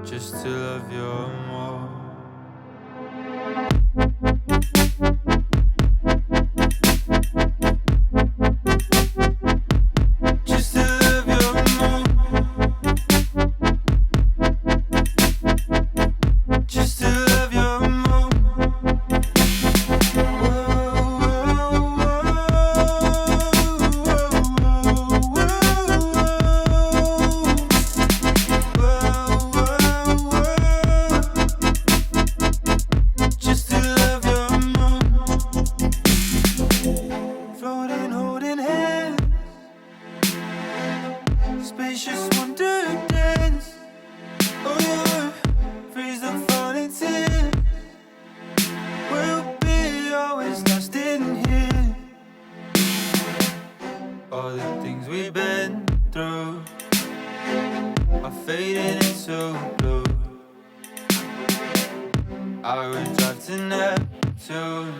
just to love you more. Just to love you more. Just to love you more. Just to love you more. Floating, holding hands, spacious wonder dance. Oh yeah, freeze the falling tears. We'll be always lost in here. All the things we've been through are fading into blue. I would drive to Neptune